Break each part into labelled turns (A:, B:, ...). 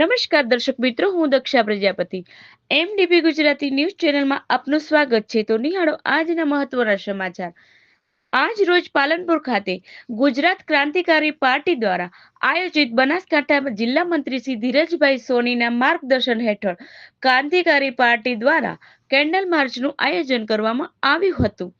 A: નમસ્કાર દર્શક મિત્રો, હું દક્ષા પ્રજાપતિ એમડીપી ગુજરાતી ન્યૂઝ ચેનલમાં આપનું સ્વાગત છે. તો નિહાળો આજના મહત્વના સમાચાર. આજ રોજ પાલનપુર ખાતે ગુજરાત ક્રાંતિકારી પાર્ટી દ્વારા આયોજિત બનાસકાંઠા જિલ્લા મંત્રી શ્રી ધીરજભાઈ સોનીના માર્ગદર્શન હેઠળ ક્રાંતિકારી પાર્ટી દ્વારા કેન્ડલ માર્ચનું આયોજન કરવામાં આવ્યું હતું.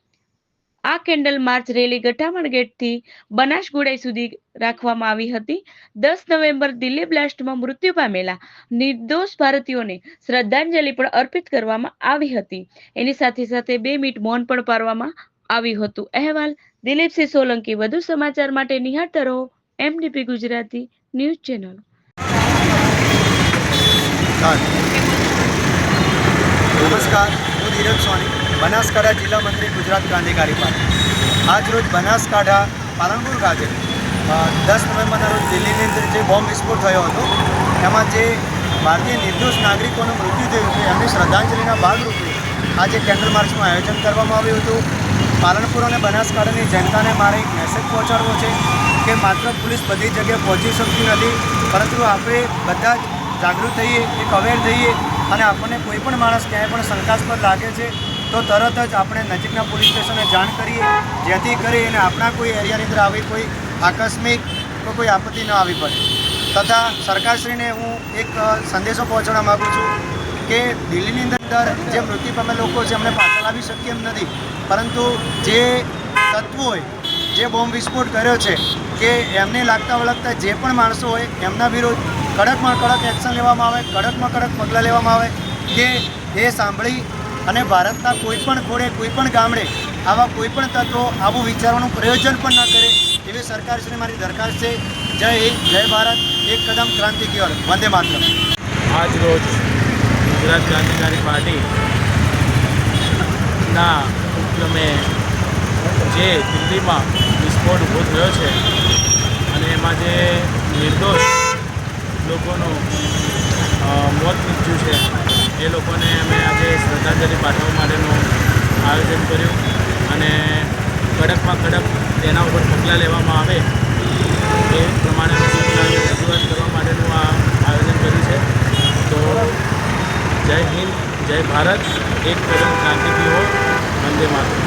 A: આ કેન્ડલ માર્ચ રેલી ગઠામણ ગેટથી બનાસગુડાઈ સુધી રાખવામાં આવી હતી. 10 નવેમ્બર દિલ્હી બ્લાસ્ટમાં મૃત્યુ પામેલા નિર્દોષ ભારતીયોને શ્રદ્ધાંજલિ પણ અર્પિત કરવામાં આવી હતી. એની સાથે સાથે 2 મિનિટ મૌન પણ પાળવામાં આવ્યું હતું. અહેવાલ દિલીપસિંહ સોલંકી. વધુ સમાચાર માટે નિહાળતા રહો એમડીપી ગુજરાતી ન્યૂઝ ચેનલ.
B: નમસ્કાર, હું ધીરજ સોની, બનાસકાંઠા જિલ્લા મંત્રી ગુજરાત ક્રાંતિકારી પાર્ટી. આજ રોજ બનાસકાંઠા પાલનપુર ખાતે 10 નવેમ્બરના રોજ દિલ્હીની અંદર જે બોમ્બ વિસ્ફોટ થયો હતો એમાં જે ભારતીય નિર્દોષ નાગરિકોનું મૃત્યુ થયું હતું એમની શ્રદ્ધાંજલિના ભાગરૂપે આજે કેન્ડલ માર્ચનું આયોજન કરવામાં આવ્યું હતું. પાલનપુર અને બનાસકાંઠાની જનતાને મારે એક મેસેજ પહોંચાડવો છે કે માત્ર પોલીસ બધી જગ્યાએ પહોંચી શકતી નથી, પરંતુ આપણે બધા જ જાગૃત થઈએ, એક અવેર થઈએ અને આપણને કોઈ પણ માણસ ક્યાંય પણ શંકાસ્પદ લાગે છે તો તરત જ આપણે નજીકના પોલીસ સ્ટેશને જાણ કરીએ, જેથી કરીને આપણા કોઈ એરિયાની અંદર આવી કોઈ આકસ્મિક કોઈ આપત્તિ ન આવી પડે. તથા સરકારશ્રીને હું એક સંદેશો પહોંચાડવા માગું છું કે દિલ્હીની અંદર જે મૃત્યુ પામેલા લોકો છે એમને પાછળ લાવી શકીએ એમ નથી, પરંતુ જે તત્વોએ જે બોમ્બ વિસ્ફોટ કર્યો છે કે એમને લાગતા વળગતા જે પણ માણસો હોય એમના વિરુદ્ધ કડકમાં કડક એક્શન લેવામાં આવે, કડકમાં કડક પગલાં લેવામાં આવે કે એ સાંભળી અને ભારતના કોઈપણ ખૂણે કોઈપણ ગામડે આવા કોઈપણ તત્વો આવું વિચારવાનું પ્રયોજન પણ ન કરે એવી સરકારશ્રીને મારી દરખાસ્ત છે. જય હિન્દ, જય ભારત, એક કદમ ક્રાંતિ की ओर, વંદે માતરમ.
C: આજ રોજ ગુજરાત ક્રાંતિકારી પાર્ટીના ઉપક્રમે જે દિલ્હીમાં વિસ્ફોટ ઊભો થયો છે અને એમાં જે નિર્દોષ લોકોનું મોત નીપજ્યું છે એ લોકોને અમે આજે શ્રદ્ધાંજલિ પાઠવવા માટેનું આયોજન કર્યું અને કડકમાં કડક તેના ઉપર પગલાં લેવામાં આવે એ પ્રમાણેનું સરકારને રજૂઆત કરવા માટેનું આ આયોજન કર્યું છે. તો જય હિન્દ, જય ભારત, એક કદમ ક્રાંતિ की ओर, વંદે માતરમ.